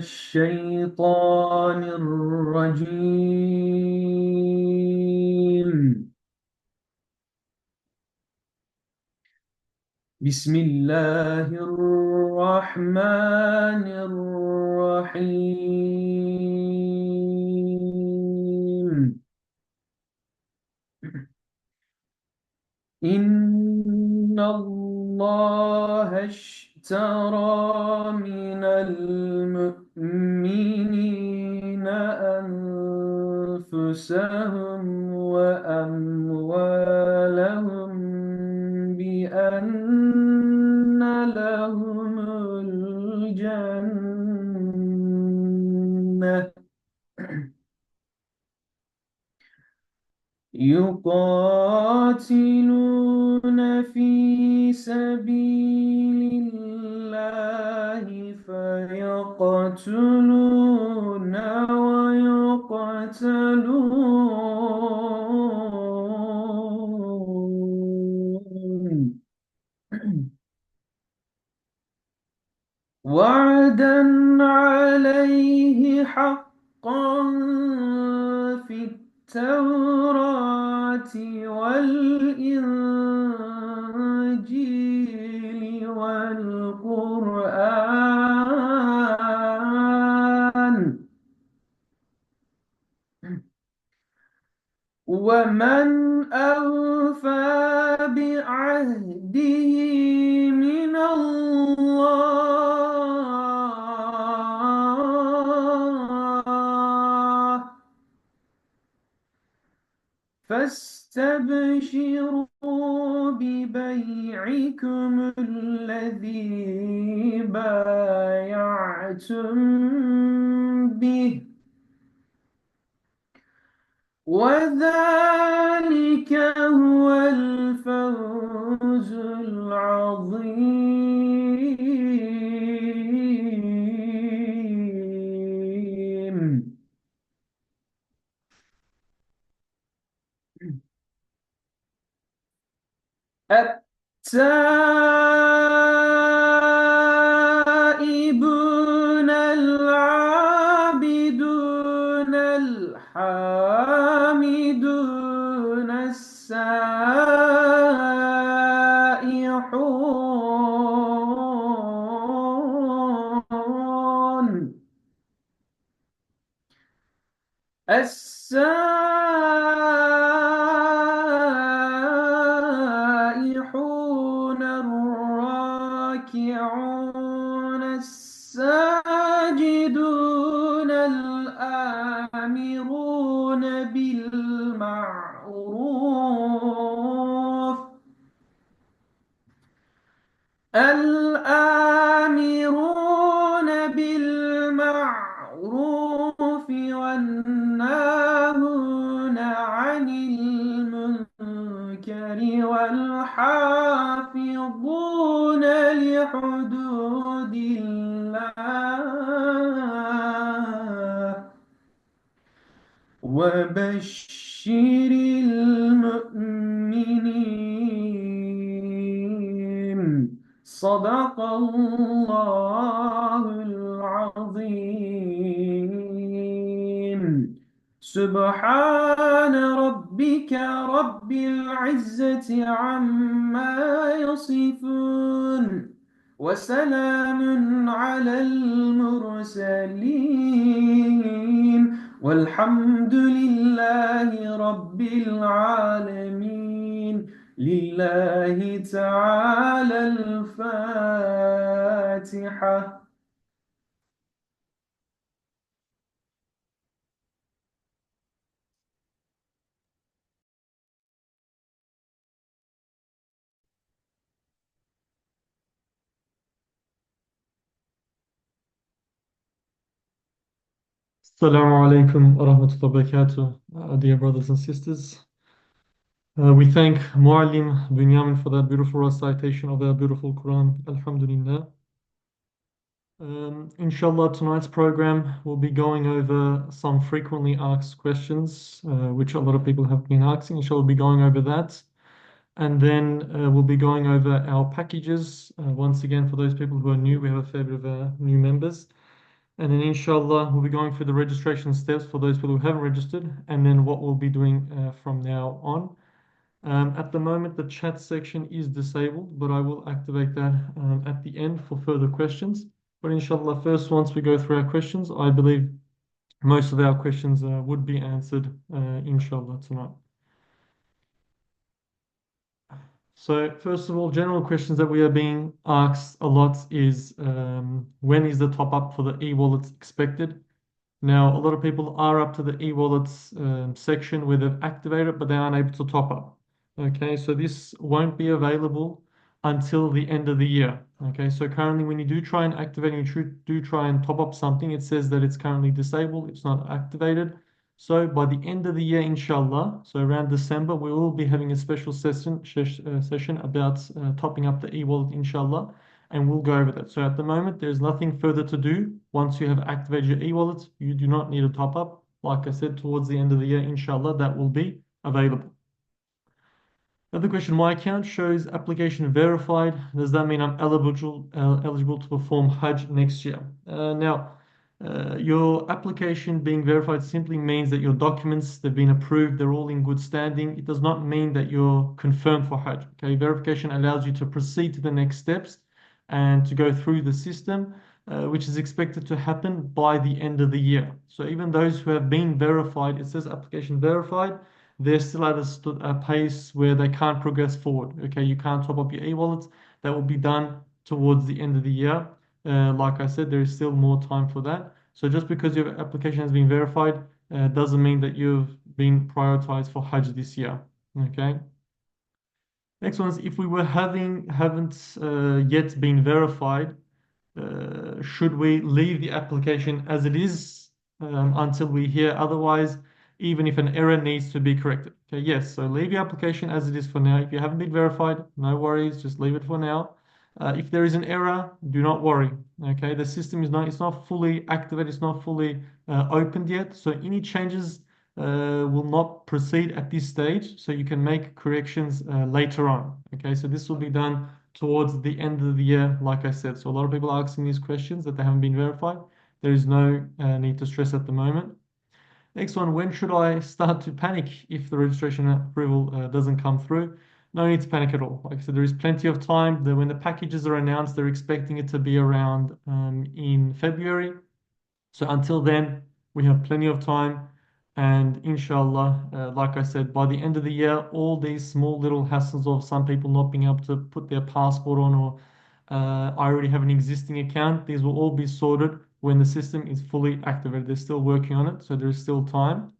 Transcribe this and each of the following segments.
الشيطان الرجيم. بسم الله الرحمن الرحيم. إن الله اشترى من المؤمنين أنفسهم وأموالهم بأن لهم الجنة يقاتلون في سبيل الله فيقتلون ويقتلون وعدا عليه حقا في التوراة والإنجيل والقرآن ومن أوفى بعهده من الله فاستبشروا ببيعكم الذي بايعتم به وذلك هو الفوز العظيم. التائبون العابدون الحامدون السائحون الراكعون الساجدون الآمرون بالمعروف والناهون عن المنكر والحافظون لحدود الله وبشر المؤمنين صدق الله العظيم. سبحان ربك رب العزة عما يصفون وسلام على المرسلين والحمد لله رب العالمين. لله تعالى الفاتحة. Assalamu alaikum wa rahmatullahi wa barakatuh, dear brothers and sisters. We thank Muallim Binyamin for that beautiful recitation of the beautiful Quran. Alhamdulillah. Inshallah, tonight's program will be going over some frequently asked questions, which a lot of people have been asking. Inshallah, we'll be going over that. And then we'll be going over our packages. Once again, for those people who are new, we have a fair bit of new members. And then inshallah, we'll be going through the registration steps for those people who haven't registered, and then what we'll be doing from now on. At the moment, the chat section is disabled, but I will activate that at the end for further questions. But inshallah, first, once we go through our questions, I believe most of our questions would be answered, inshallah, tonight. So, first of all, general questions that we are being asked a lot is when is the top up for the e-wallets expected? Now, a lot of people are up to the e-wallets section where they've activated, but they aren't able to top up. Okay, so this won't be available until the end of the year. Okay, so currently, when you do try and activate and you do try and top up something, it says that it's currently disabled, it's not activated. So by the end of the year, inshallah, so around December, we will be having a special session about topping up the e-wallet, inshallah, and we'll go over that. So at the moment, there's nothing further to do. Once you have activated your e-wallet, you do not need a top up. Like I said, towards the end of the year, inshallah, that will be available. Another question, my account shows application verified. Does that mean I'm eligible to perform Hajj next year? Your application being verified simply means that your documents, they've been approved, they're all in good standing. It does not mean that you're confirmed for Hajj. Okay, verification allows you to proceed to the next steps and to go through the system, which is expected to happen by the end of the year. So even those who have been verified, it says application verified, they're still at a pace where they can't progress forward. Okay, you can't top up your e-wallets. That will be done towards the end of the year. Like I said, there is still more time for that. So just because your application has been verified, doesn't mean that you've been prioritized for Hajj this year. Okay. Next one is if we haven't yet been verified, should we leave the application as it is until we hear otherwise, even if an error needs to be corrected? Okay, yes, so leave your application as it is for now. If you haven't been verified, no worries, just leave it for now. If there is an error, do not worry. Okay, the system is not, it's not fully activated, it's not fully opened yet. So any changes will not proceed at this stage. So you can make corrections later on. Okay, so this will be done towards the end of the year, like I said. So a lot of people are asking these questions that they haven't been verified. There is no need to stress at the moment. Next one, when should I start to panic if the registration approval doesn't come through? No need to panic at all. Like I said, there is plenty of time. When the packages are announced, they're expecting it to be around in February. So until then, we have plenty of time. And inshallah, like I said, by the end of the year, all these small little hassles of some people not being able to put their passport on or I already have an existing account, these will all be sorted when the system is fully activated. They're still working on it, so there's still time.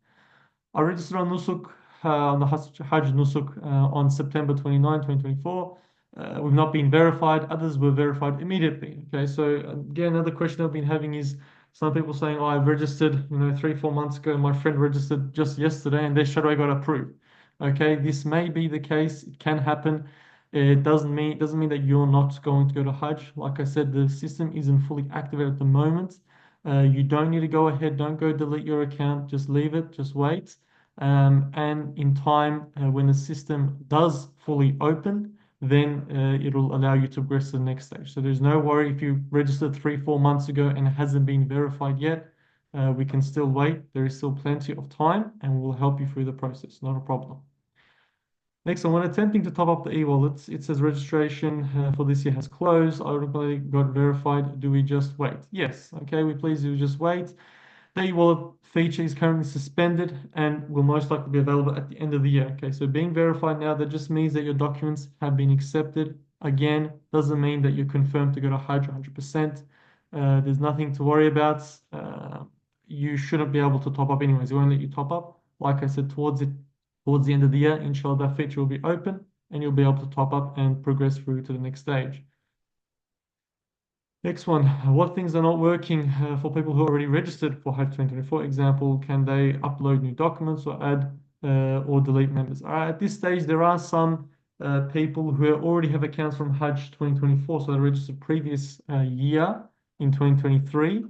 I registered on Nusuk, on the Hajj Nusuk on September 29, 2024. We've not been verified. Others were verified immediately. Okay, so again, another question I've been having is some people saying, "Oh, I've registered, 3, 4 months ago. My friend registered just yesterday, and their shadow got approved." Okay, this may be the case. It can happen. It doesn't mean that you're not going to go to Hajj. Like I said, the system isn't fully activated at the moment. You don't need to go ahead. Don't go delete your account. Just leave it. Just wait. And in time, when the system does fully open, then it'll allow you to progress to the next stage. So there's no worry if you registered 3, 4 months ago and it hasn't been verified yet. We can still wait. There is still plenty of time, and we'll help you through the process. Not a problem. Next one, when attempting to top up the e-wallets, it says registration for this year has closed. I already got verified. Do we just wait? Yes. Okay, we please do just wait. The e-wallet feature is currently suspended and will most likely be available at the end of the year. Okay, so being verified now, that just means that your documents have been accepted. Again, doesn't mean that you're confirmed to go to Hajj 100%. There's nothing to worry about. You shouldn't be able to top up anyways. It won't let you top up. Like I said, towards the end of the year, inshallah, that feature will be open and you'll be able to top up and progress through to the next stage. Next one, what things are not working for people who are already registered for Hajj 2024? Example, can they upload new documents or add or delete members? At this stage, there are some people who already have accounts from Hajj 2024, so they registered previous year in 2023.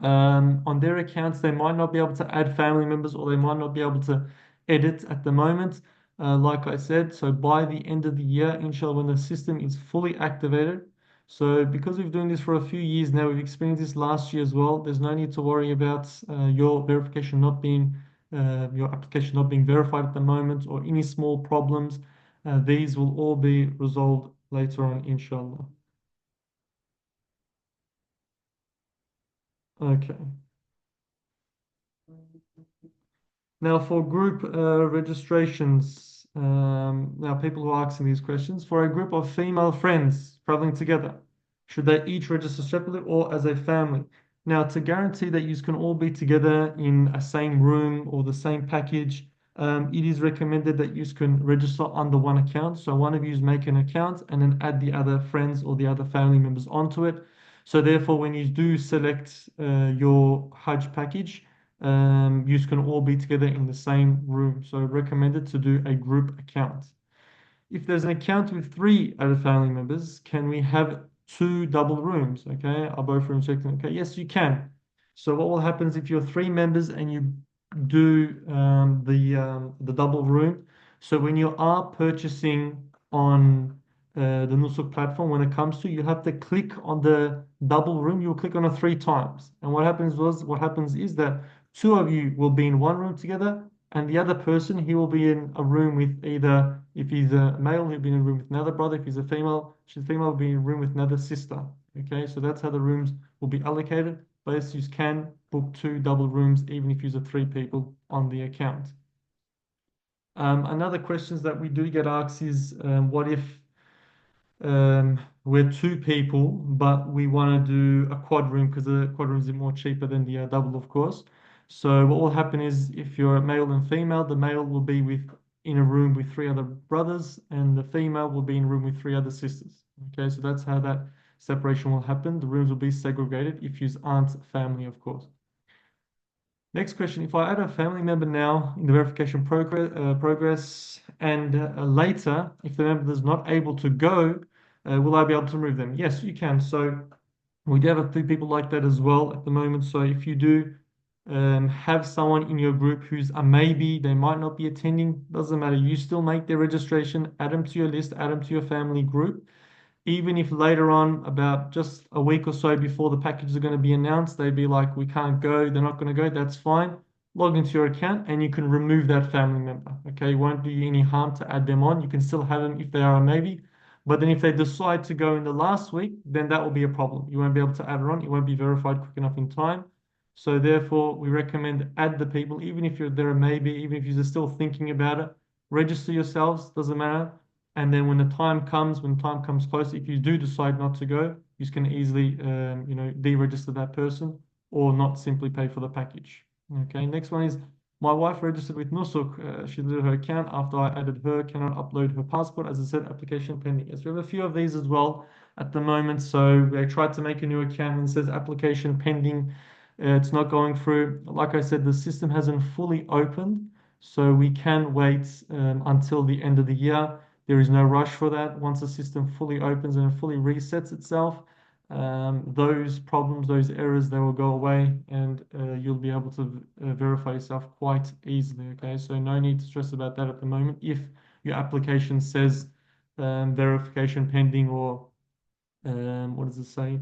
On their accounts, they might not be able to add family members or they might not be able to edit at the moment. Like I said, so by the end of the year, inshallah, when the system is fully activated, So because we've doing this for a few years now, we've experienced this last year as well. There's no need to worry about your application not being verified at the moment or any small problems. These will all be resolved later on, inshallah. Okay. Now, for group registrations, now people who are asking these questions, for a group of female friends traveling together, should they each register separately or as a family? Now, to guarantee that you can all be together in a same room or the same package, it is recommended that you can register under one account. So one of you make an account and then add the other friends or the other family members onto it. So therefore, when you do select your Hajj package, you can all be together in the same room. So recommended to do a group account. If there's an account with three other family members, can we have two double rooms? Okay, are both rooms checked? Okay, yes, you can. So what will happen is if you're three members and you do the double room, so when you are purchasing on the Nusuk platform, when it comes to, you have to click on the double room. You'll click on it three times, and what happens is that two of you will be in one room together, and the other person, he will be in a room with either, if he's a male, he'll be in a room with another brother. If he's a female, she's female, will be in a room with another sister. Okay, so that's how the rooms will be allocated. But yes, you can book two double rooms, even if you're three people on the account. Another questions that we do get asked is, what if we're two people, but we want to do a quad room because the quad rooms are more cheaper than the double, of course. So what will happen is if you're a male and female, the male will be in a room with three other brothers, and the female will be in a room with three other sisters. Okay, so that's how that separation will happen. The rooms will be segregated if you aren't family, of course. Next question, if I add a family member now in the verification progress and later, if the member is not able to go, will I be able to remove them? Yes, you can. So we do have a few people like that as well at the moment. So if you do have someone in your group who's a maybe, they might not be attending, doesn't matter. You still make their registration, add them to your list, add them to your family group. Even if later on, about just a week or so before the packages are going to be announced, they'd be like, we can't go, they're not going to go, that's fine. Log into your account and you can remove that family member. Okay, it won't do you any harm to add them on. You can still have them if they are a maybe. But then if they decide to go in the last week, then that will be a problem. You won't be able to add it on. It won't be verified quick enough in time. So therefore, we recommend add the people, even if you're there a maybe, even if you're still thinking about it, register yourselves, doesn't matter. And then when time comes close, if you do decide not to go, you can easily, deregister that person or not simply pay for the package. Okay, next one is my wife registered with Nusuk. She did her account after I added her, cannot upload her passport. As I said, application pending. Yes, we have a few of these as well at the moment. So we tried to make a new account and it says application pending. It's not going through. Like I said, the system hasn't fully opened, so we can wait until the end of the year. There is no rush for that. Once the system fully opens and fully resets itself, those problems, those errors, they will go away and you'll be able to verify yourself quite easily. Okay, so no need to stress about that at the moment. If your application says verification pending or what does it say?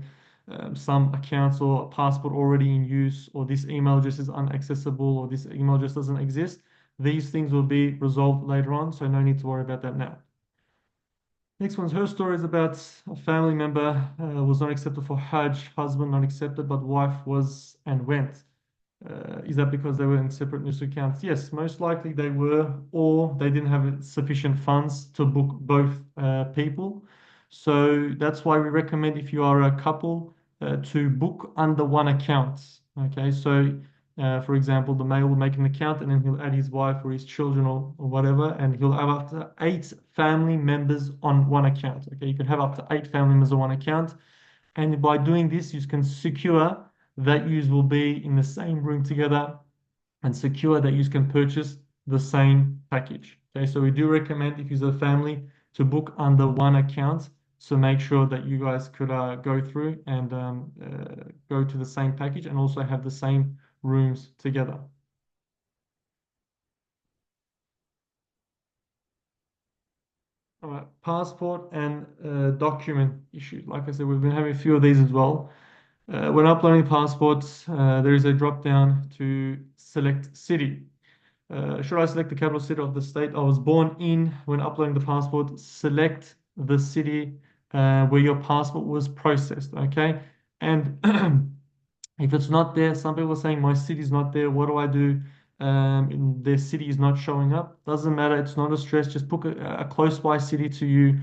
Some accounts or passport already in use, or this email address is inaccessible, or this email address doesn't exist. These things will be resolved later on, so no need to worry about that now. Next one's her story is about a family member was not accepted for Hajj, husband not accepted, but wife was and went. Is that because they were in separate news accounts? Yes, most likely they were, or they didn't have sufficient funds to book both people. So that's why we recommend if you are a couple to book under one account. Okay, so for example, the male will make an account and then he'll add his wife or his children or whatever, and he'll have up to 8 family members on one account. Okay, you can have up to 8 family members on one account, and by doing this, you can secure that you will be in the same room together and secure that you can purchase the same package. Okay, so we do recommend if you're a family to book under one account. So make sure that you guys could go through and go to the same package and also have the same rooms together. All right, passport and document issue. Like I said, we've been having a few of these as well. When uploading passports, there is a drop down to select city. Should I select the capital city of the state I was born in when uploading the passport? Select the city where your passport was processed, okay? And if it's not there, some people are saying my city's not there. What do I do? Their city is not showing up. Doesn't matter. It's not a stress. Just book a close by city to you,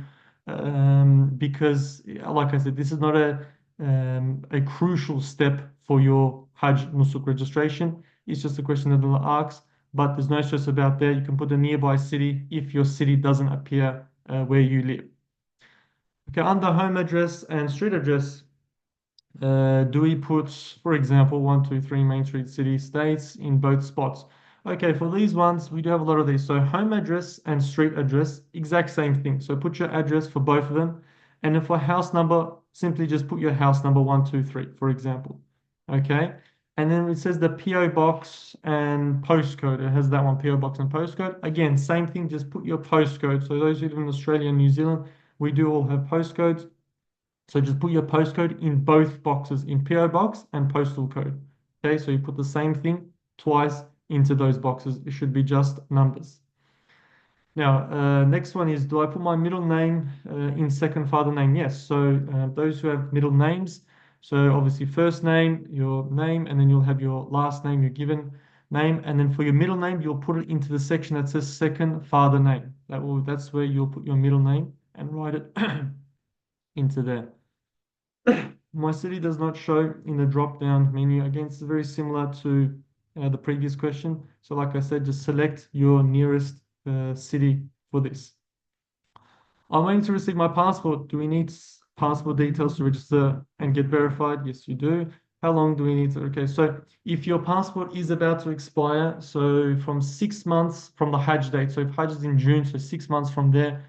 because, like I said, this is not a crucial step for your Hajj Nusuk registration. It's just a question that they'll ask, but there's no stress about that. You can put a nearby city if your city doesn't appear where you live. Okay, under home address and street address. Do we put, for example, 123 Main Street City States in both spots? Okay, for these ones, we do have a lot of these. So home address and street address, exact same thing. So put your address for both of them. And then for house number, simply just put your house number 123, for example. Okay. And then it says the PO box and postcode. It has that one, PO box and postcode. Again, same thing, just put your postcode. So those who live in Australia and New Zealand, we do all have postcodes. So just put your postcode in both boxes, in PO box and postal code. Okay, so you put the same thing twice into those boxes. It should be just numbers. Now, next one is, do I put my middle name in second father name? Yes. So those who have middle names, so obviously first name, your name, and then you'll have your last name, your given name, and then for your middle name, you'll put it into the section that says second father name. That's where you'll put your middle name and write it into there. My city does not show in the drop-down menu. Again, it's very similar to the previous question. So like I said, just select your nearest city for this. I'm waiting to receive my passport. Do we need passport details to register and get verified? Yes, you do. How long do we need to? Okay, so if your passport is about to expire, so from 6 months from the Hajj date, so if Hajj is in June, so 6 months from there,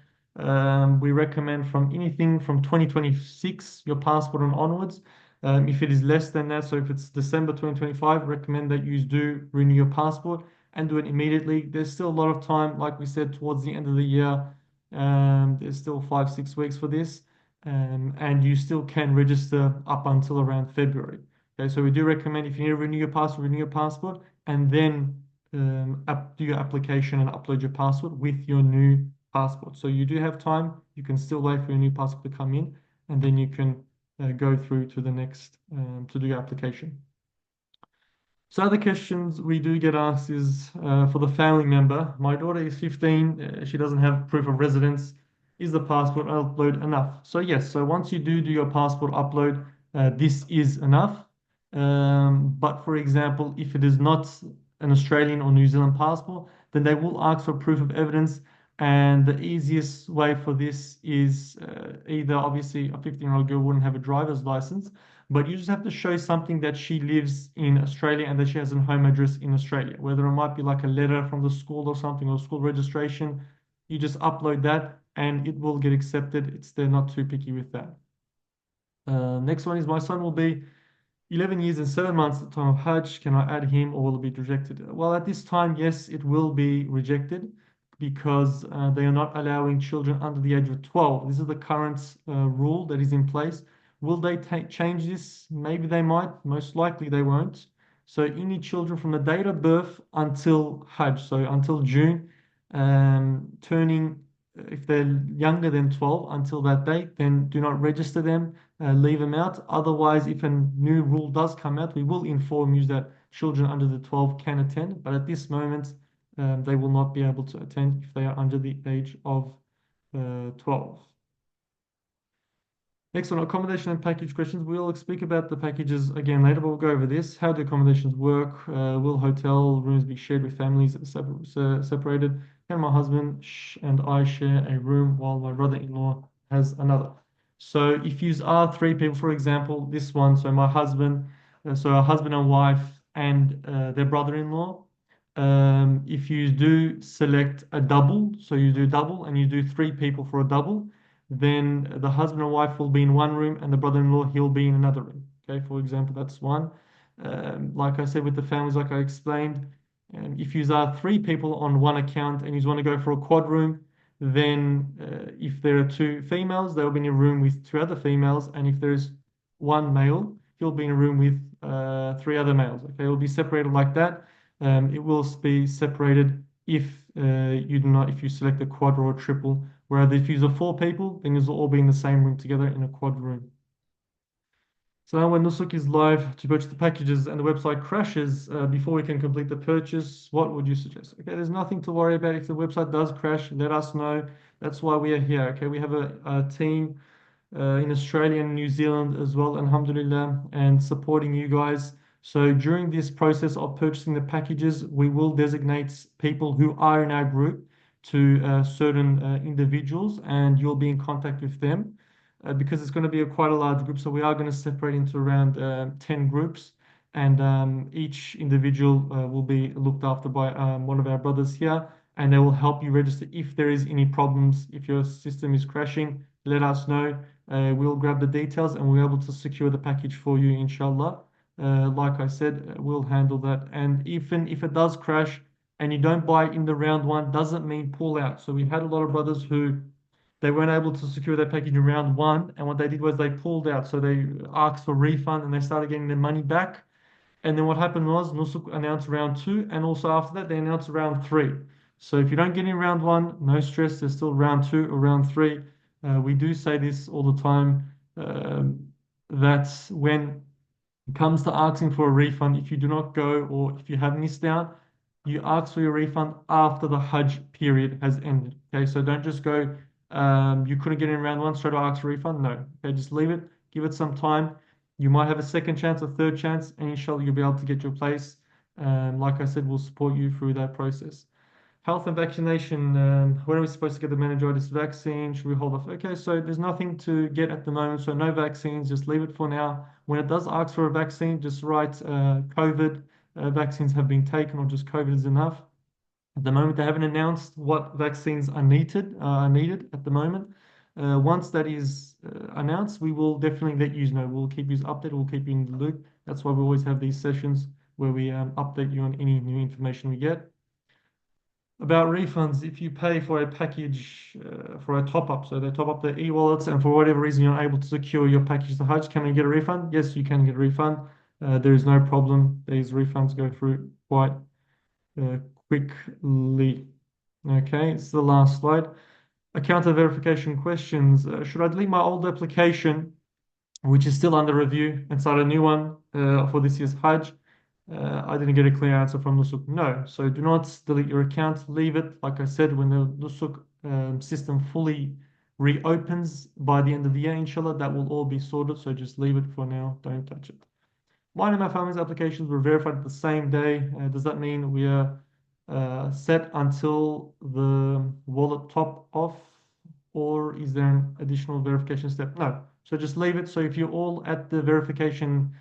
we recommend from anything from 2026, your passport and onwards. If it is less than that, so if it's December 2025, recommend that you do renew your passport and do it immediately. There's still a lot of time, like we said, towards the end of the year. There's still 5, 6 weeks for this, and you still can register up until around February. Okay, so we do recommend if you need to renew your passport, and then do your application and upload your passport with your new passport. So you do have time. You can still wait for your new passport to come in, and then you can go through to the next to do your application. So other questions we do get asked is for the family member. My daughter is 15. She doesn't have proof of residence. Is the passport upload enough? So yes. So once you do your passport upload, this is enough. But for example, if it is not an Australian or New Zealand passport, then they will ask for proof of evidence. And the easiest way for this is either obviously a 15-year-old girl wouldn't have a driver's license, but you just have to show something that she lives in Australia and that she has a home address in Australia, whether it might be like a letter from the school or something, or school registration. You just upload that and it will get accepted. They're not too picky with that. Next one is, my son will be 11 years and 7 months at the time of Hajj. Can I add him or will it be rejected? Well, at this time, yes, it will be rejected because they are not allowing children under the age of 12. This is the current rule that is in place. Will they change this? Maybe they might. Most likely they won't. So any children from the date of birth until Hajj, so until June, turning, if they're younger than 12 until that date, then do not register them, leave them out. Otherwise, if a new rule does come out, we will inform you that children under the 12 can attend. But at this moment, they will not be able to attend if they are under the age of 12. Next one, accommodation and package questions. We'll speak about the packages again later, but we'll go over this. How do accommodations work? Will hotel rooms be shared with families that are separated? Can my husband and I share a room while my brother-in-law has another? So if you are three people, for example, this one, so my husband, so a husband and wife and their brother-in-law, if you do select a double, so you do double and you do three people for a double, then the husband and wife will be in one room and the brother-in-law, he'll be in another room. Okay, for example, that's one. Like I said, with the families, like I explained, if you are three people on one account and you want to go for a quad room, then if there are two females, they'll be in a room with two other females, and if there's one male, he'll be in a room with three other males. Okay, it'll be separated like that. It will be separated if you do not, if you select a quad or a triple. Whereas if you use a four people, then you'll all be in the same room together in a quad room. So now when Nusuk is live to purchase the packages and the website crashes before we can complete the purchase, what would you suggest? Okay, there's nothing to worry about. If the website does crash, let us know. That's why we are here. Okay, we have a team in Australia and New Zealand as well, alhamdulillah, and supporting you guys. So during this process of purchasing the packages, we will designate people who are in our group to certain individuals, and you'll be in contact with them because it's going to be quite a large group. So we are going to separate into around 10 groups, and each individual will be looked after by one of our brothers here, and they will help you register if there is any problems. If your system is crashing, let us know. We'll grab the details and we're able to secure the package for you, inshallah. Like I said, we'll handle that. And even if it does crash and you don't buy in the round one, doesn't mean pull out. So we had a lot of brothers who they weren't able to secure their package in round one, and what they did was they pulled out. So they asked for refund and they started getting their money back. And then what happened was Nusuk announced round two, and also after that they announced round three. So if you don't get in round one, no stress. There's still round two or round three. We do say this all the time. That when it comes to asking for a refund, if you do not go or if you have missed out, you ask for your refund after the Hajj period has ended. Okay, so don't just go. You couldn't get in round one, straight away ask for a refund. No. Okay, just leave it. Give it some time. You might have a second chance, a third chance, and inshallah you'll be able to get your place. Like I said, we'll support you through that process. Health and vaccination. When are we supposed to get the meningitis vaccine? Should we hold off? Okay, so there's nothing to get at the moment, so no vaccines. Just leave it for now. When it does ask for a vaccine, just write COVID vaccines have been taken, or just COVID is enough. At the moment, they haven't announced what vaccines are needed at the moment. Once that is announced, we will definitely let you know. We'll keep you updated. We'll keep you in the loop. That's why we always have these sessions where we update you on any new information we get. About refunds, if you pay for a package for a top up, so they top up the e-wallets, and for whatever reason you're not able to secure your package to Hajj, can you get a refund? Yes, you can get a refund. There is no problem. These refunds go through quite uh, quickly. Okay, it's the last slide. Account verification questions. Should I delete my old application, which is still under review, and start a new one for this year's Hajj? I didn't get a clear answer from Nusuk. No. So do not delete your account. Leave it. Like I said, when the Nusuk system fully reopens by the end of the year, inshallah, that will all be sorted. So just leave it for now. Don't touch it. Mine and my family's applications were verified the same day. Does that mean we are set until the wallet top off, or is there an additional verification step? No. So just leave it. So if you're all at the verification,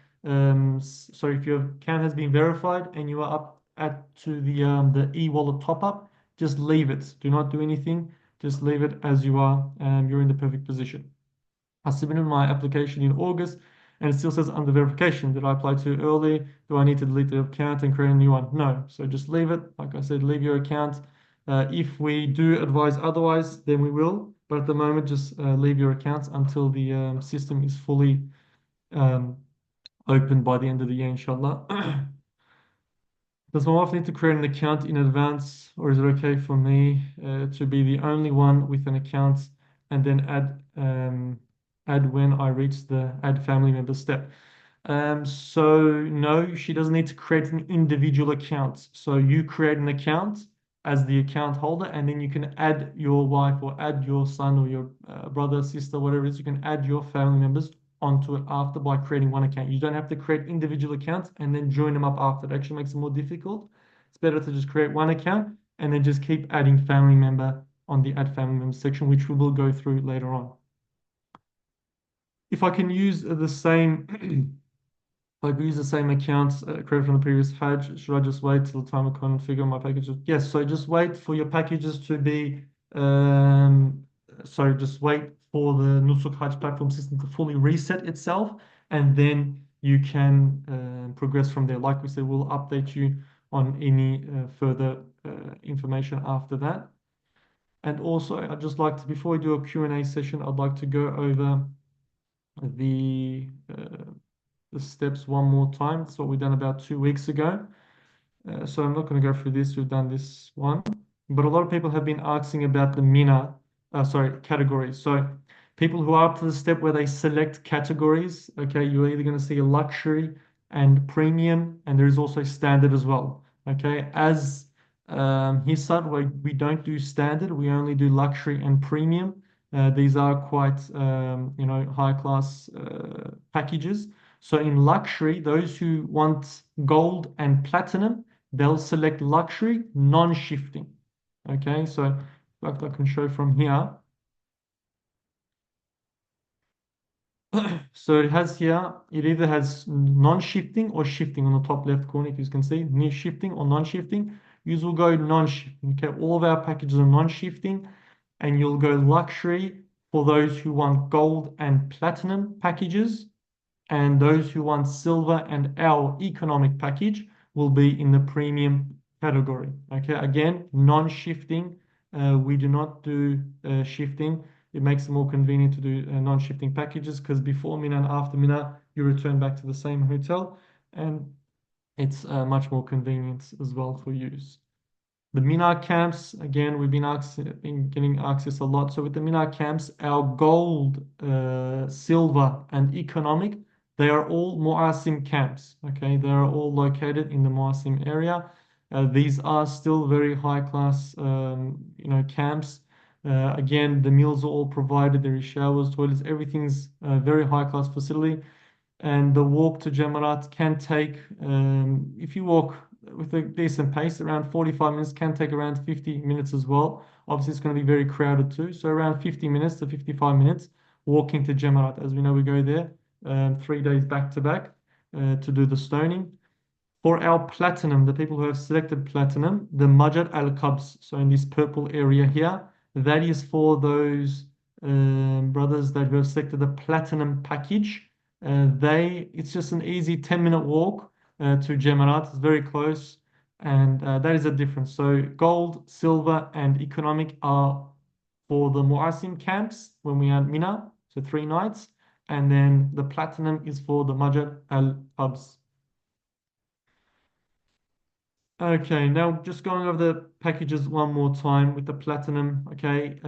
so if your account has been verified and you are up at to the e-wallet top up, just leave it. Do not do anything. Just leave it as you are. You're in the perfect position. I submitted my application in August and it still says under verification. Did I apply too early? Do I need to delete the account and create a new one? No. So just leave it. Like I said, leave your account. If we do advise otherwise, then we will. But at the moment, just leave your accounts until the system is fully um, opened by the end of the year, inshallah. Does my wife need to create an account in advance, or is it okay for me to be the only one with an account and then add when I reach the add family member step? So no, she doesn't need to create an individual account. So you create an account as the account holder, and then you can add your wife or add your son or your brother, sister, whatever it is. You can add your family members onto it after by creating one account. You don't have to create individual accounts and then join them up after. It actually makes it more difficult. It's better to just create one account and then just keep adding family member on the add family member section, which we will go through later on. If I can use the same Like we use the same accounts created from the previous Hajj. Should I just wait till the time I configure my packages? Yes, so just wait for your packages to be, sorry, just wait for the Nusuk Hajj platform system to fully reset itself, and then you can progress from there. Like we said, we'll update you on any further information after that. And also, I'd just like to, before we do a Q&A session, I'd like to go over the uh, the steps one more time. That's what we done about 2 weeks ago. So I'm not going to go through this. We've done this one. But a lot of people have been asking about the categories. So people who are up to the step where they select categories, okay, you're either going to see a luxury and premium, and there is also standard as well. Okay, as Hisar, we don't do standard, we only do luxury and premium. These are quite, high class packages. So in luxury, those who want gold and platinum, they'll select luxury, non-shifting. Okay, so like I can show from here. So it has here, it either has non-shifting or shifting on the top left corner, if you can see, near shifting or non-shifting. You will go non-shifting. Okay, all of our packages are non-shifting, and you'll go luxury for those who want gold and platinum packages, and those who want silver and our economic package will be in the premium category. Okay, again, non-shifting. We do not do shifting. It makes it more convenient to do non-shifting packages because before Mina and after Mina, you return back to the same hotel, and it's much more convenient as well for use. The Mina camps, again, been getting asked this a lot. So with the Mina camps, our gold, silver, and economic, they are all Muasim camps. Okay, they are all located in the Muasim area. These are still very high class, camps. Again, the meals are all provided. There is showers, toilets, everything's a very high class facility, and the walk to Jamarat can take, if you walk with a decent pace, around 45 minutes, can take around 50 minutes as well. Obviously, it's going to be very crowded too. So around 50 minutes to 55 minutes walking to Jamarat. As we know, we go there 3 days back to back to do the stoning. For our platinum, the people who have selected platinum, the Majid Al Qabs, so in this purple area here, that is for those brothers that have selected the platinum package. It's just an easy 10-minute walk to Jemarat. It's very close, and that is a difference. So gold, silver, and economic are for the Muasim camps when we are at Mina, so 3 nights, and then the platinum is for the Majid Al Qabs. Okay, now just going over the packages one more time with the platinum. Okay,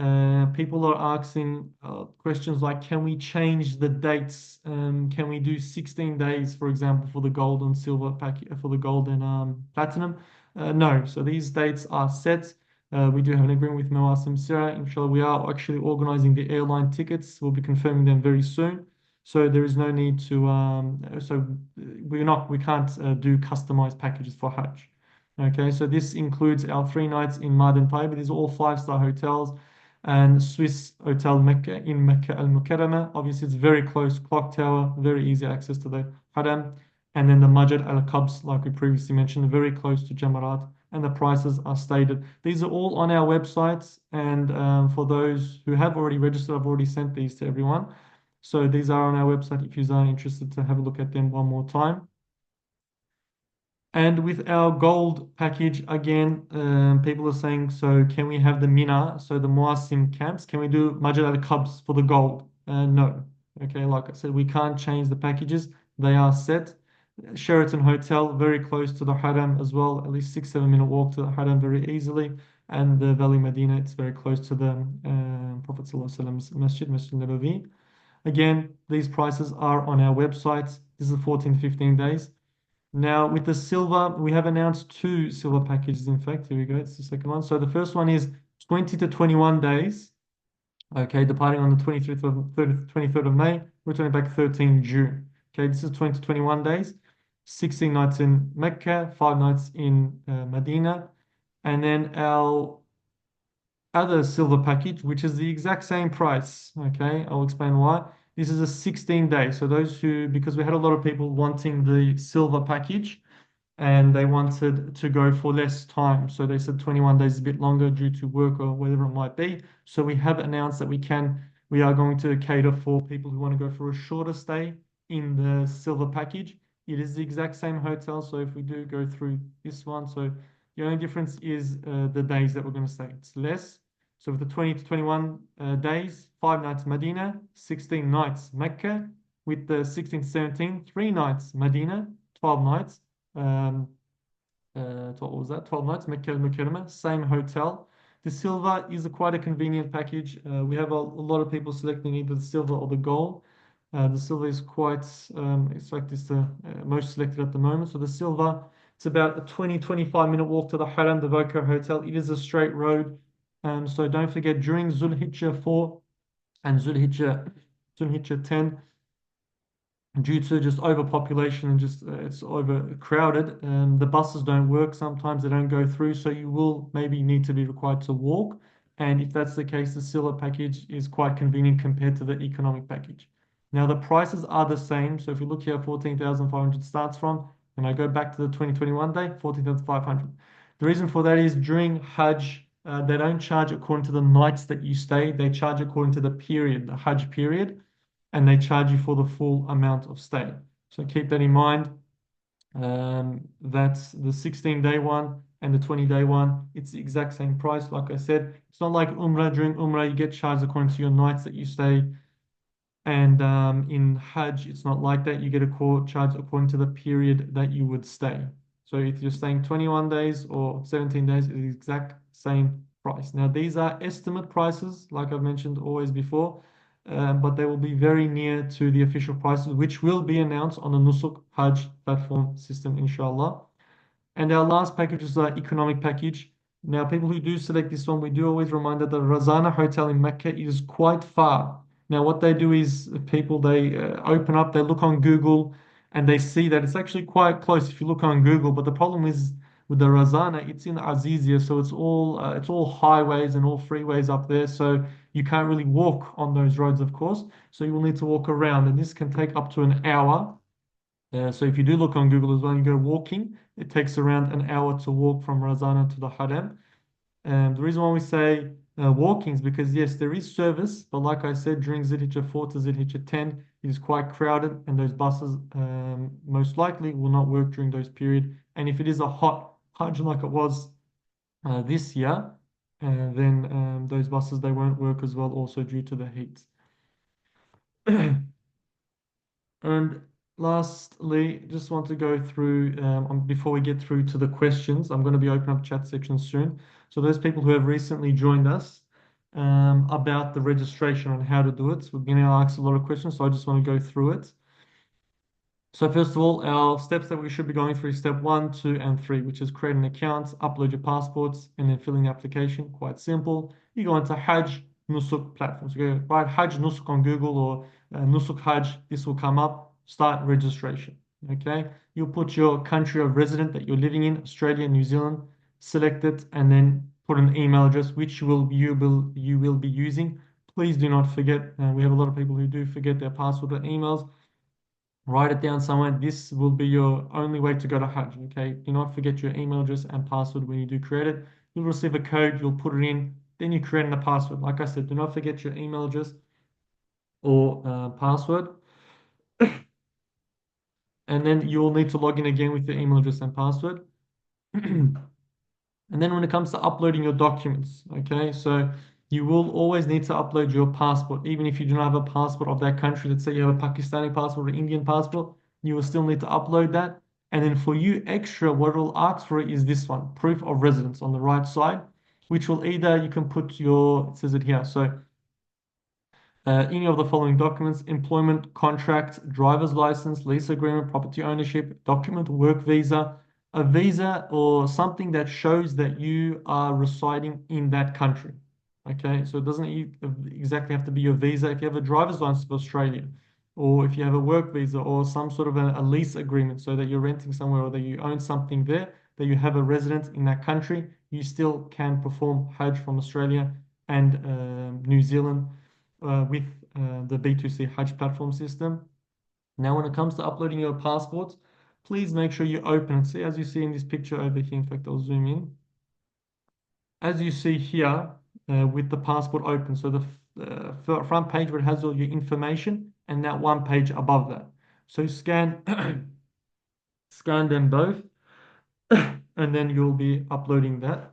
people are asking questions like, can we change the dates? Can we do 16 days, for example, for the gold and silver package, for the gold and platinum? No, so these dates are set. We do have an agreement with Mawasim Sira. Inshallah, we are actually organizing the airline tickets. We'll be confirming them very soon. So there is no need to, we can't do customized packages for Hajj. Okay, so this includes our 3 nights in Mardin Taiba. These are all five-star hotels and Swiss Hotel Mecca in Mecca Al Mukarramah. Obviously, it's very close, clock tower, very easy access to the Haram. And then the Majid Al Qabs, like we previously mentioned, very close to Jamarat, and the prices are stated. These are all on our websites, and for those who have already registered, I've already sent these to everyone. So these are on our website if you are interested to have a look at them one more time. And with our gold package, again, people are saying, so can we have the Mina, so the Muasim camps? Can we do Majid Al Qabs for the gold? No. Okay, like I said, we can't change the packages. They are set. Sheraton Hotel, very close to the Haram as well, at least 6, 7 minute walk to the Haram very easily. And the Valley Medina, it's very close to the Prophet ﷺ's Masjid, Masjid Nabawi. Again, these prices are on our website. This is 14 to 15 days. Now, with the silver, we have announced 2 silver packages. In fact, here we go. It's the second one. So the first one is 20 to 21 days. Okay, departing on the 23rd of May, returning back 13 June. Okay, this is 20 to 21 days. 16 nights in Mecca, 5 nights in Medina. And then our other silver package, which is the exact same price. Okay, I'll explain why. This is a 16 day. So those who, because we had a lot of people wanting the silver package and they wanted to go for less time. So they said 21 days is a bit longer due to work or whatever it might be. So we have announced that we are going to cater for people who want to go for a shorter stay in the silver package. It is the exact same hotel. So if we do go through this one, so the only difference is the days that we're going to stay. It's less. So with the 20 to 21 days, 5 nights Medina, 16 nights Mecca. With the 16 to 17, 3 nights Medina, 12 nights. Um, what was that? 12 nights, Mecca al-Mukarramah, same hotel. The silver is quite a convenient package. We have a lot of people selecting either the silver or the gold. The silver is quite, it's like this most selected at the moment. So the silver, it's about a 20-25 minute walk to the Haram, the Voco Hotel. It is a straight road. So don't forget, during Zulhijjah 4 and Zulhijjah 10, due to just overpopulation and just it's overcrowded. The buses don't work. Sometimes they don't go through, so you will maybe need to be required to walk. And if that's the case, the Scylla package is quite convenient compared to the economic package. Now the prices are the same. So if you look here, 14,500 starts from, and I go back to the 2021 day, 14,500. The reason for that is during Hajj, they don't charge according to the nights that you stay. They charge according to the period, the Hajj period, and they charge you for the full amount of stay. So keep that in mind. That's the 16-day one and the 20-day one. It's the exact same price. Like I said, it's not like Umrah. During Umrah, you get charged according to your nights that you stay. And in Hajj, it's not like that. You get a charge according to the period that you would stay. So if you're staying 21 days or 17 days, it's the exact same price. Now, these are estimate prices, like I've mentioned always before, but they will be very near to the official prices, which will be announced on the Nusuk Hajj platform system, inshallah. And our last package is the economic package. Now, people who do select this one, we do always remind that the Razana Hotel in Mecca is quite far. Now, what they do is people, they open up, they look on Google, and they see that it's actually quite close if you look on Google. But the problem is with the Razana, it's in Azizia, so it's all highways and all freeways up there. So you can't really walk on those roads, of course. So you will need to walk around, and this can take up to an hour. So if you do look on Google as well, you go walking, it takes around an hour to walk from Razana to the Haram. The reason why we say walking is because, yes, there is service, but like I said, during Zulhijjah 4 to Zulhijjah 10, it is quite crowded, and those buses most likely will not work during those period. And if it is a hot Hajj like it was this year, then those buses, they won't work as well, also due to the heat. And lastly, just want to go through, before we get through to the questions, I'm going to be opening up chat section soon. So those people who have recently joined us, about the registration on how to do it. So we're going to ask a lot of questions, so I just want to go through it. So first of all, our steps that we should be going through is step 1, 2, and 3, which is create an account, upload your passports, and then fill in the application. Quite simple. You go into Hajj Nusuk platforms. You go write Hajj Nusuk on Google or Nusuk Hajj. This will come up. Start registration. Okay. You'll put your country of resident that you're living in, Australia, New Zealand, select it, and then put an email address which you will be using. Please do not forget. We have a lot of people who do forget their password and emails. Write it down somewhere. This will be your only way to go to Hajj. Okay. Do not forget your email address and password when you do create it. You'll receive a code. You'll put it in. Then you create a password. Like I said, do not forget your email address or password. And then you will need to log in again with your email address and password. And then when it comes to uploading your documents, okay, so you will always need to upload your passport, even if you do not have a passport of that country. Let's say you have a Pakistani passport or Indian passport, you will still need to upload that. And then for you extra, what it will ask for is this one, proof of residence on the right side, which will either, you can put your, it says it here. So any of the following documents: employment contract, driver's license, lease agreement, property ownership, document, work visa, a visa or something that shows that you are residing in that country. Okay, so it doesn't exactly have to be your visa. If you have a driver's license for Australia, or if you have a work visa or some sort of a lease agreement, so that you're renting somewhere or that you own something there, that you have a residence in that country, you still can perform Hajj from Australia and New Zealand with the B2C Hajj platform system. Now, when it comes to uploading your passports, please make sure you open it. See, as you see in this picture over here, in fact, I'll zoom in. As you see here, with the passport open, so the front page where it has all your information, and that one page above that. So scan scan them both, and then you'll be uploading that.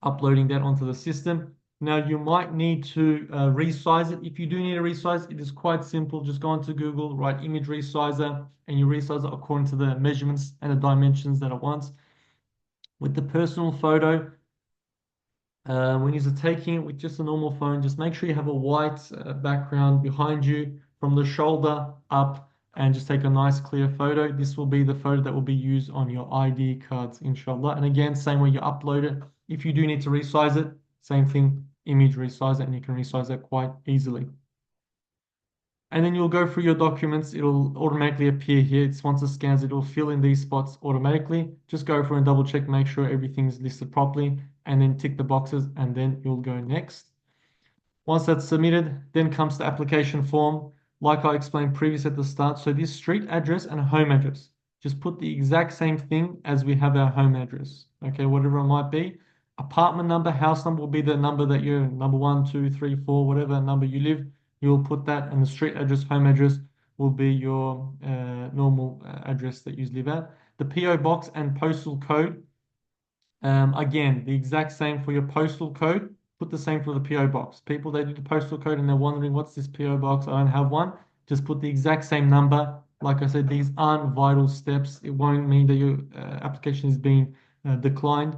uploading that onto the system. Now you might need to resize it. If you do need to resize, it is quite simple. Just go onto Google, write image resizer, and you resize it according to the measurements and the dimensions that it wants. With the personal photo, when you're taking it with just a normal phone, just make sure you have a white background behind you from the shoulder up and just take a nice clear photo. This will be the photo that will be used on your ID cards, inshallah. And again, same way you upload it. If you do need to resize it, same thing, image resize it, and you can resize it quite easily. And then you'll go through your documents. It'll automatically appear here. It's once it scans, it'll fill in these spots automatically. Just go through and double check, make sure everything's listed properly, and then tick the boxes, and then you'll go next. Once that's submitted, then comes the application form, like I explained previously at the start. So this street address and home address, just put the exact same thing as we have our home address. Okay, whatever it might be. Apartment number, house number will be the number that you're number 1, 2, 3, 4, whatever number you live. You'll put that, and the street address, home address will be your normal address that you live at. The PO box and postal code. Again, the exact same for your postal code. Put the same for the PO box. People, they do the postal code and they're wondering, what's this PO box? I don't have one. Just put the exact same number. Like I said, these aren't vital steps. It won't mean that your application is being declined.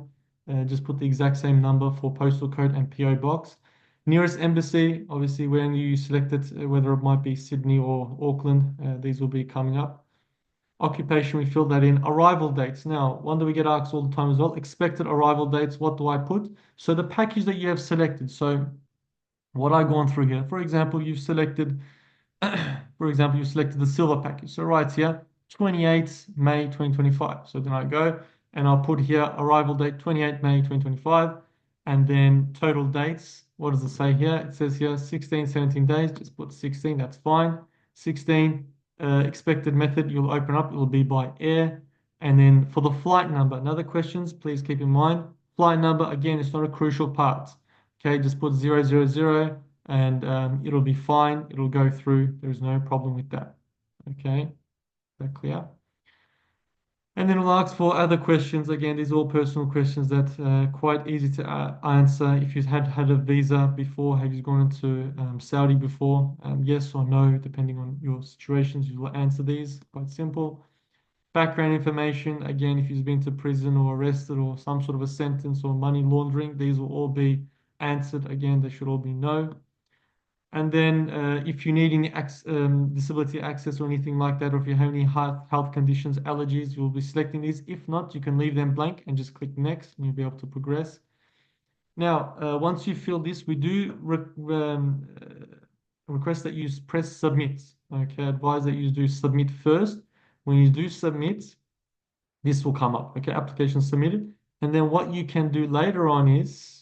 Just put the exact same number for postal code and PO box. Nearest embassy, obviously, when you select it, whether it might be Sydney or Auckland, these will be coming up. Occupation, we fill that in. Arrival dates. Now, one that we get asked all the time as well. Expected arrival dates. What do I put? So the package that you have selected. So what I've gone through here. For example, you've selected, you selected the silver package. So right here, 28 May 2025. So then I go and I'll put here arrival date 28 May 2025, and then total dates. What does it say here? It says here 16, 17 days. Just put 16. That's fine. 16. Expected method you'll open up, it will be by air. And then for the flight number, another questions, please keep in mind. Flight number, again, it's not a crucial part. Okay, just put 000 and it'll be fine. It'll go through. There's no problem with that. Okay, is that clear? And then it'll ask for other questions. Again, these are all personal questions that quite easy to answer. If you've had a visa before, have you gone into Saudi before? Yes or no, depending on your situations, you will answer these. Quite simple. Background information. Again, if you've been to prison or arrested or some sort of a sentence or money laundering, these will all be answered. Again, they should all be no. And then if you need any disability access or anything like that, or if you have any health conditions, allergies, you'll be selecting these. If not, you can leave them blank and just click next, and you'll be able to progress. Now, once you fill this, we do request that you press submit. Okay, advise that you do submit first. When you do submit, this will come up. Okay, application submitted. And then what you can do later on is,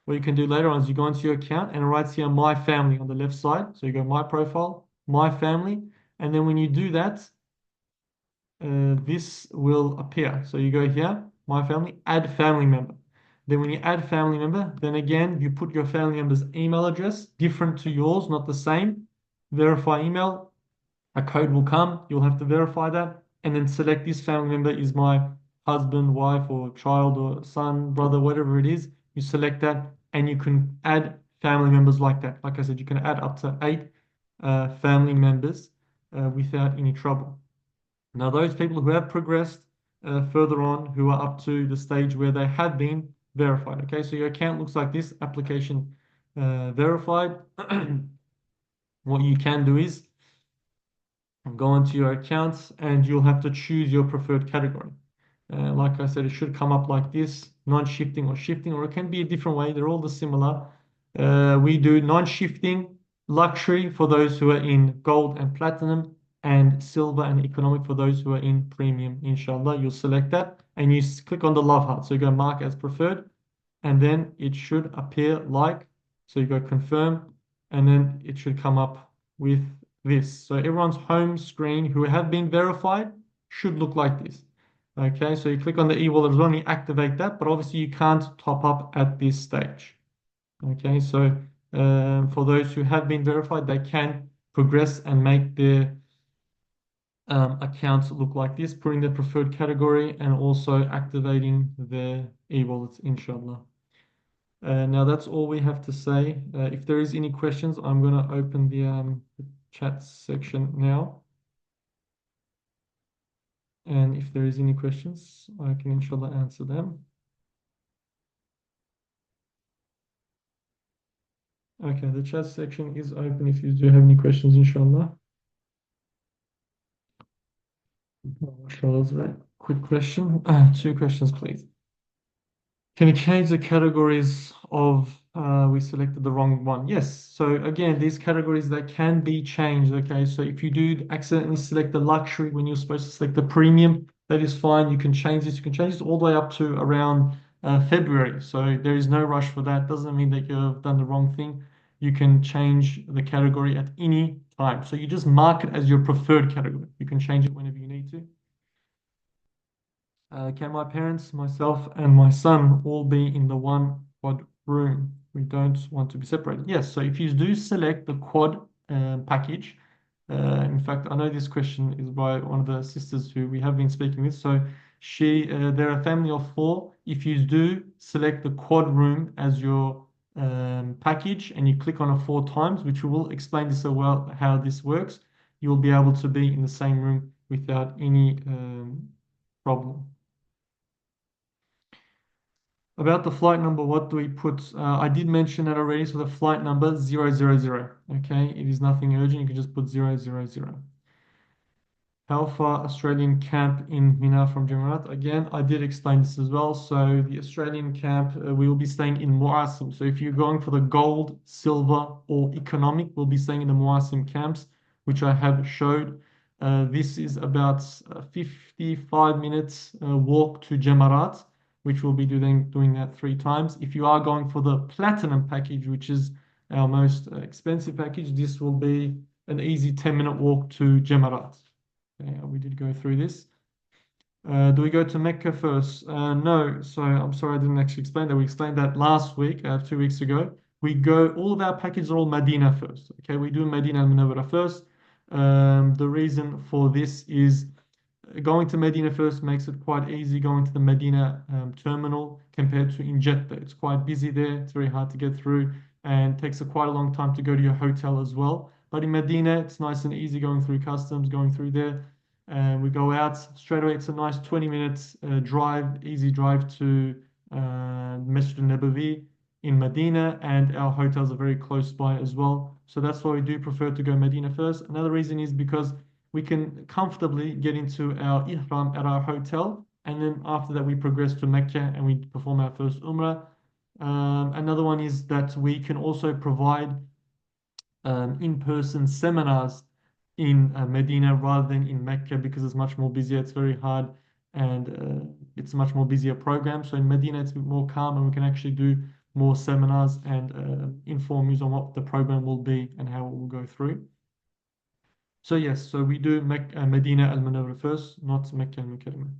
you go into your account and it writes here My Family on the left side. So you go My Profile, My Family. And then when you do that, this will appear. So you go here, My Family, Add Family Member. Then when you add family member, then again, you put your family member's email address, different to yours, not the same. Verify email. A code will come. You'll have to verify that. And then select this family member is my husband, wife, or child, or son, brother, whatever it is. You select that, and you can add family members like that. Like I said, you can add up to 8 family members without any trouble. Now, those people who have progressed further on, who are up to the stage where they have been verified. Okay, so your account looks like this, application verified. What you can do is go into your accounts and you'll have to choose your preferred category. Like I said, it should come up like this, non-shifting or shifting, or it can be a different way. They're all the similar. We do non-shifting, luxury for those who are in gold and platinum, and silver and economic for those who are in premium, inshallah. You'll select that and you click on the love heart. So you go mark as preferred, and then it should appear like, so you go confirm, and then it should come up with this. So everyone's home screen who have been verified should look like this. Okay, so you click on the e-wallet as well and you activate that, but obviously you can't top up at this stage. Okay, so for those who have been verified, they can progress and make their accounts look like this, putting the preferred category and also activating their e-wallets, inshallah. Now that's all we have to say. If there is any questions, I'm going to open the chat section now. And if there is any questions, I can inshallah answer them. Okay, the chat section is open if you do have any questions, inshallah. Inshallah, that's a very quick question. Two questions, please. Can you change the categories of, we selected the wrong one? Yes. So again, these categories that can be changed. Okay. So if you do accidentally select the luxury when you're supposed to select the premium, that is fine. You can change this. You can change this all the way up to around February. So there is no rush for that. Doesn't mean that you've done the wrong thing. You can change the category at any time. So you just mark it as your preferred category. You can change it whenever you need to. Can my parents, myself, and my son all be in the one quad room? We don't want to be separated. Yes, so if you do select the quad package, in fact, I know this question is by one of the sisters who we have been speaking with. So they're a family of four. If you do select the quad room as your package and you click on it 4 times, which we will explain this so well how this works, you will be able to be in the same room without any problem. About the flight number, what do we put? I did mention that already. So the flight number 000. Okay, it is nothing urgent. You can just put 000. How far Australian camp in Mina from Jemarat? Again, I did explain this as well. So the Australian camp, we will be staying in Muasim. So if you're going for the gold, silver, or economic, we'll be staying in the Muasim camps, which I have showed. This is about 55 minutes walk to Jemarat, which we'll be doing that 3 times. If you are going for the platinum package, which is our most expensive package, this will be an easy 10-minute walk to Jemarat. Okay, we did go through this. Do we go to Mecca first? No, so I'm sorry I didn't actually explain that. We explained that last week, 2 weeks ago. All of our packages are all Medina first. Okay, we do Medina al Munawwara first. The reason for this is going to Medina first makes it quite easy going to the Medina terminal compared to in Jeddah. It's quite busy there. It's very hard to get through and takes quite a long time to go to your hotel as well. But in Medina, it's nice and easy going through customs, going through there. And we go out straight away. It's a nice 20 minutes drive, easy drive to Masjid al-Nabawi in Medina, and our hotels are very close by as well. So that's why we do prefer to go Medina first. Another reason is because we can comfortably get into our ihram at our hotel, and then after that we progress to Mecca and we perform our first Umrah. Another one is that we can also provide in-person seminars in Medina rather than in Mecca because it's much more busier. It's very hard and it's a much more busier program. So in Medina, it's a bit more calm and we can actually do more seminars and inform you on what the program will be and how it will go through. So yes, so we do Medina al Munawwara first, not Mecca al Mukarramah.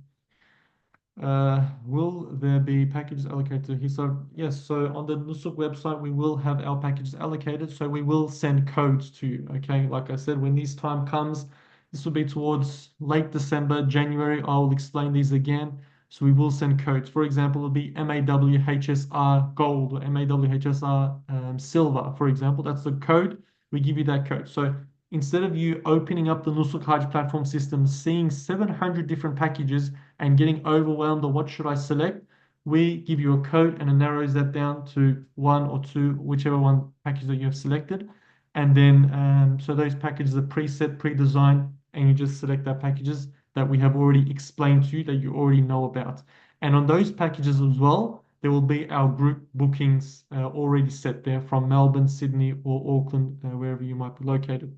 Will there be packages allocated to Hisar? Yes, so on the Nusuk website, we will have our packages allocated. So we will send codes to you. Okay, like I said, when this time comes, this will be towards late December, January. I will explain these again. So we will send codes. For example, it'll be MAWHSR gold or MAWHSR silver, for example. That's the code. We give you that code. So instead of you opening up the Nusuk Hajj platform system, seeing 700 different packages and getting overwhelmed or what should I select, we give you a code and it narrows that down to one or two, whichever one package that you have selected. And then, so those packages are preset, pre-designed, and you just select that packages that we have already explained to you that you already know about. And on those packages as well, there will be our group bookings already set there from Melbourne, Sydney, or Auckland, wherever you might be located.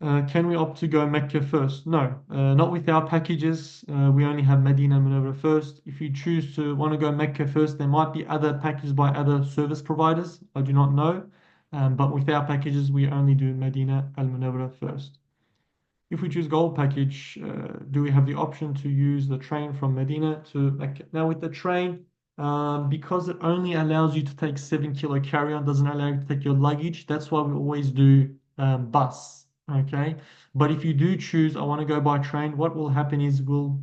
Can we opt to go Mecca first? No, not with our packages. We only have Medina Munawwara first. If you choose to want to go Mecca first, there might be other packages by other service providers. I do not know. But with our packages, we only do Medina Al Munawwara first. If we choose gold package, do we have the option to use the train from Medina to Mecca? Now with the train, because it only allows you to take 7 kilo carry-on, doesn't allow you to take your luggage. That's why we always do bus. Okay, but if you do choose, I want to go by train, what will happen is we'll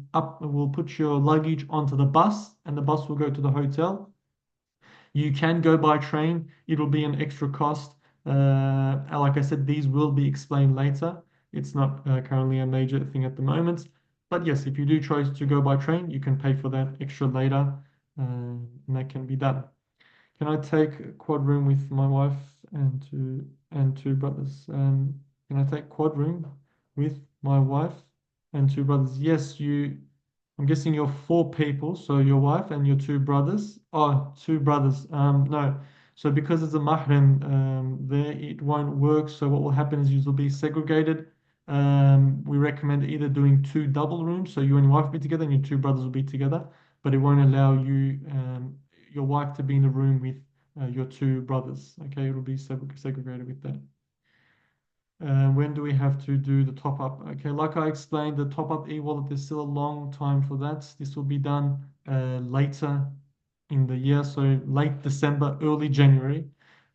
put your luggage onto the bus, and the bus will go to the hotel. You can go by train. It'll be an extra cost. And like I said, these will be explained later. It's not currently a major thing at the moment. But yes, if you do choose to go by train, you can pay for that extra later, and that can be done. Can I take a quad room with my wife and two brothers? Can I take quad room with my wife and two brothers? Yes, you. I'm guessing you're four people, so your wife and your two brothers. Oh, two brothers. No. So because it's a mahram, there it won't work. So what will happen is you'll be segregated. We recommend either doing two double rooms, so you and your wife be together, and your two brothers will be together. But it won't allow your wife to be in the room with your two brothers. Okay, it'll be segregated with that. When do we have to do the top up? Okay, like I explained, the top up e-wallet, there's still a long time for that. This will be done later in the year, so late December, early January.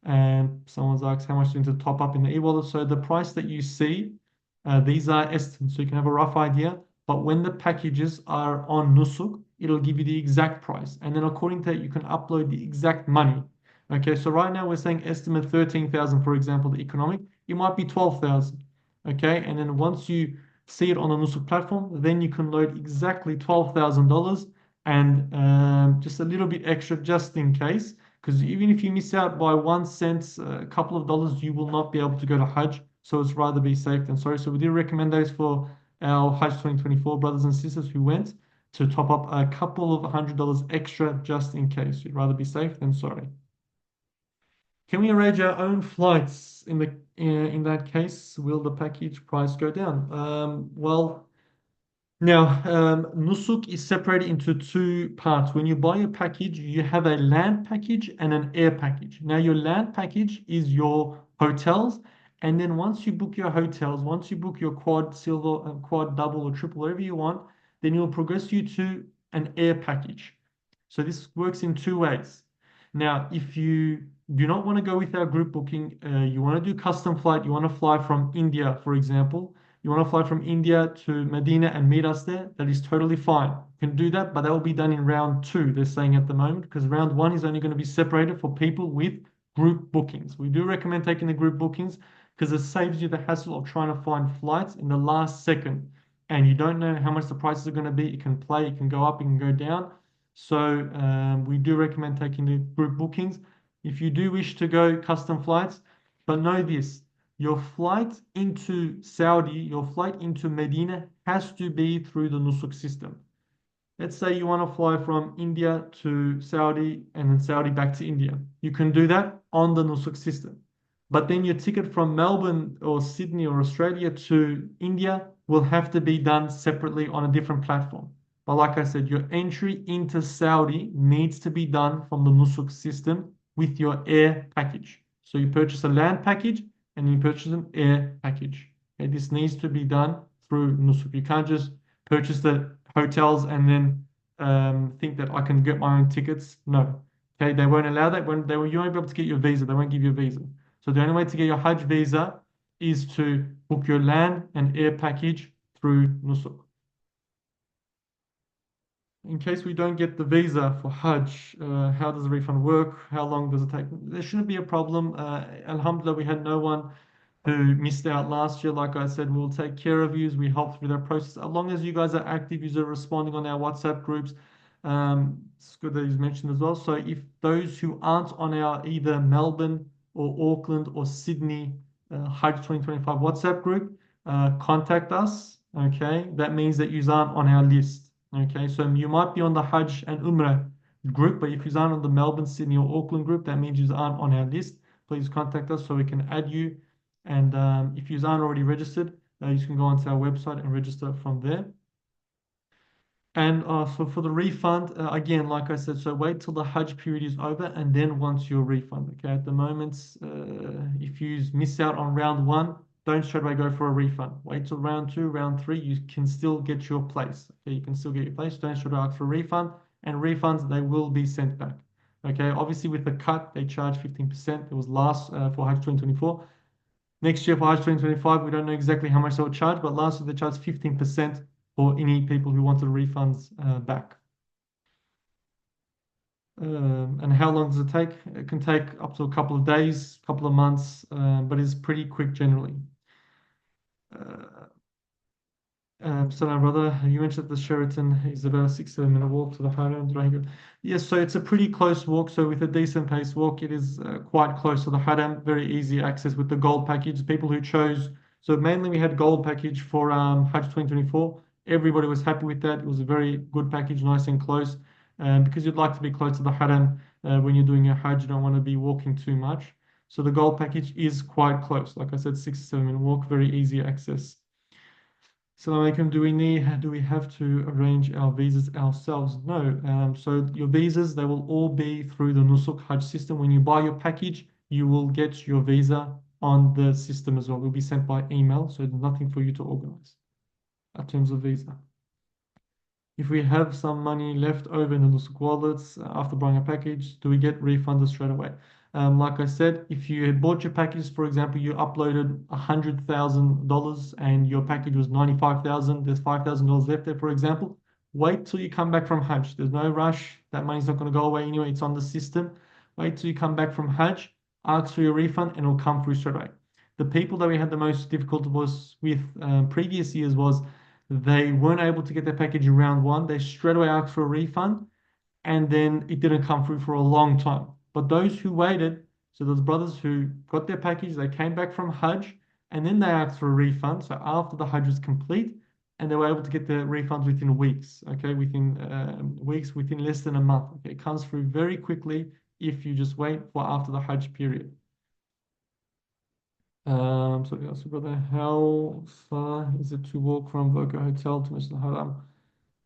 And someone's asked how much to top up in the e-wallet. So the price that you see, these are estimates, so you can have a rough idea. But when the packages are on Nusuk, it'll give you the exact price. And then according to that, you can upload the exact money. Okay, so right now we're saying estimate 13,000, for example, the economic. It might be 12,000. Okay, and then once you see it on the Nusuk platform, then you can load exactly $12,000 and just a little bit extra just in case. Because even if you miss out by 1 cent, a couple of dollars, you will not be able to go to Hajj. So it's rather be safe than sorry. So we do recommend those for our Hajj 2024 brothers and sisters who went to top up a couple of $100 extra just in case. You'd rather be safe than sorry. Can we arrange our own flights in that case? Will the package price go down? Well, now Nusuk is separated into two parts. When you buy a package, you have a land package and an air package. Now, your land package is your hotels, and then once you book your hotels, once you book your quad, silver, quad, double, or triple, whatever you want, then it will progress you to an air package. So this works in two ways. Now, if you do not want to go with our group booking, you want to do custom flight, you want to fly from India, for example, you want to fly from India to Medina and meet us there, that is totally fine. You can do that, but that will be done in round two, they're saying at the moment, because round one is only going to be separated for people with group bookings. We do recommend taking the group bookings because it saves you the hassle of trying to find flights in the last second. And you don't know how much the prices are going to be. It can play, it can go up, it can go down. So we do recommend taking the group bookings. If you do wish to go custom flights, but know this, your flight into Saudi, your flight into Medina has to be through the Nusuk system. Let's say you want to fly from India to Saudi and then Saudi back to India. You can do that on the Nusuk system. But then your ticket from Melbourne or Sydney or Australia to India will have to be done separately on a different platform. But like I said, your entry into Saudi needs to be done from the Nusuk system with your air package. So you purchase a land package and you purchase an air package. Okay, this needs to be done through Nusuk. You can't just purchase the hotels and then think that I can get my own tickets. No. Okay, they won't allow that. When you won't be able to get your visa. They won't give you a visa. So the only way to get your Hajj visa is to book your land and air package through Nusuk. In case we don't get the visa for Hajj, how does the refund work? How long does it take? There shouldn't be a problem. Alhamdulillah, we had no one who missed out last year. Like I said, we'll take care of you. We help through that process. As long as you guys are active, you are responding on our WhatsApp groups. It's good that he's mentioned as well. So if those who aren't on our either Melbourne or Auckland or Sydney Hajj 2025 WhatsApp group, contact us. Okay, that means that you aren't on our list. Okay, so you might be on the Hajj and Umrah group, but if you aren't on the Melbourne, Sydney, or Auckland group, that means you aren't on our list. Please contact us so we can add you. And if you aren't already registered, you can go onto our website and register from there. And so for the refund, again, like I said, so wait till the Hajj period is over and then once your refund. Okay, at the moment, if you miss out on round one, don't straight away go for a refund. Wait till round two, round three, you can still get your place. Okay, you can still get your place. Don't straight away ask for a refund. And refunds, they will be sent back. Okay, obviously with the cut, they charge 15%. It was last for Hajj 2024. Next year for Hajj 2025, we don't know exactly how much they'll charge, but last year they charged 15% for any people who wanted refunds back. And how long does it take? It can take up to a couple of days, couple of months, but it's pretty quick generally. Uh, so my brother, you mentioned the Sheraton is about a 6 7 minute walk to the Haram. Yes, so it's a pretty close walk. So with a decent pace walk, it is quite close to the Haram. Very easy access with the gold package. People who chose, so mainly we had gold package for Hajj 2024. Everybody was happy with that. It was a very good package, nice and close. Because you'd like to be close to the Haram when you're doing your Hajj, you don't want to be walking too much. So the gold package is quite close. Like I said, 6 7 minute walk, very easy access. Assalamu alaikum. Do we have to arrange our visas ourselves? No. So your visas, they will all be through the Nusuk Hajj system. When you buy your package, you will get your visa on the system as well. It will be sent by email, so there's nothing for you to organize in terms of visa. If we have some money left over in the Nusuk wallets after buying a package, do we get refunded straight away? Like I said, if you had bought your package, for example, you uploaded $100,000 and your package was 95,000, there's $5,000 left there, for example, wait till you come back from Hajj. There's no rush. That money's not going to go away anyway. It's on the system. Wait till you come back from Hajj, ask for your refund, and it'll come through straight away. The people that we had the most difficulty was with previous years was they weren't able to get their package in round one. They straight away asked for a refund, and then it didn't come through for a long time. But those who waited, so those brothers who got their package, they came back from Hajj, and then they asked for a refund. So after the Hajj was complete, and they were able to get their refunds within weeks. Okay, within weeks, within less than a month. Okay, it comes through very quickly if you just wait for after the Hajj period. So we also brother, how far is it to walk from Voco Hotel to Masjid Haram?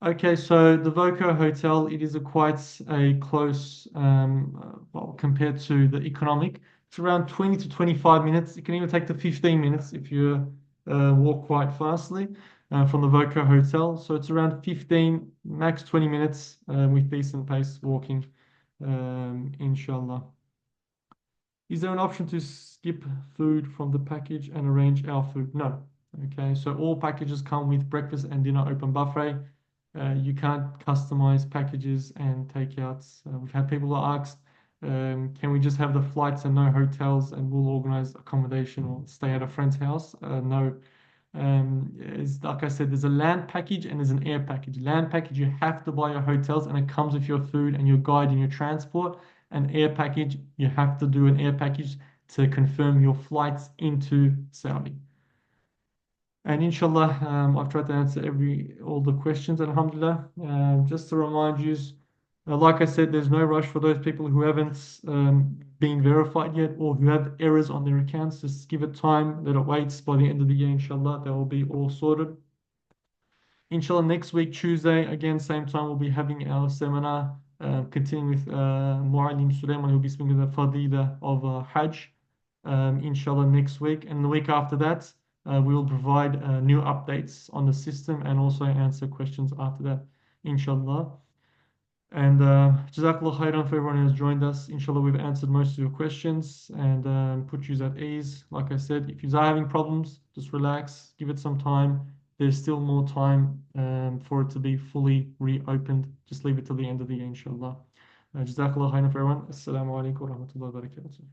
Okay, so the Voco Hotel, it is a quite a close, well, compared to the economic. It's around 20 to 25 minutes. It can even take to 15 minutes if you walk quite fastly from the Voco Hotel. So it's around 15, max 20 minutes with decent pace walking, inshallah. Is there an option to skip food from the package and arrange our food? No. Okay, so all packages come with breakfast and dinner open buffet. You can't customize packages and takeouts. We've had people that ask, can we just have the flights and no hotels and we'll organize accommodation or stay at a friend's house? No. It's, like I said, there's a land package and there's an air package. Land package, you have to buy your hotels and it comes with your food and your guide and your transport. An air package, you have to do an air package to confirm your flights into Saudi. And inshallah, I've tried to answer all the questions, alhamdulillah. Just to remind you, like I said, there's no rush for those people who haven't been verified yet or who have errors on their accounts. Just give it time, let it wait. By the end of the year, inshallah, they will be all sorted. Inshallah, next week, Tuesday, again, same time, we'll be having our seminar, continuing with Mu'alim Sulaiman, who'll be speaking the Fadila of Hajj, inshallah, next week. And the week after that, we will provide new updates on the system and also answer questions after that, inshallah. And Jazakallah khairan for everyone who has joined us. Inshallah, we've answered most of your questions and put you at ease. Like I said, if you are having problems, just relax, give it some time. There's still more time for it to be fully reopened. Just leave it till the end of the year, inshallah. Jazakallah khairan for everyone. Assalamu alaikum wa rahmatullahi wa barakatuh.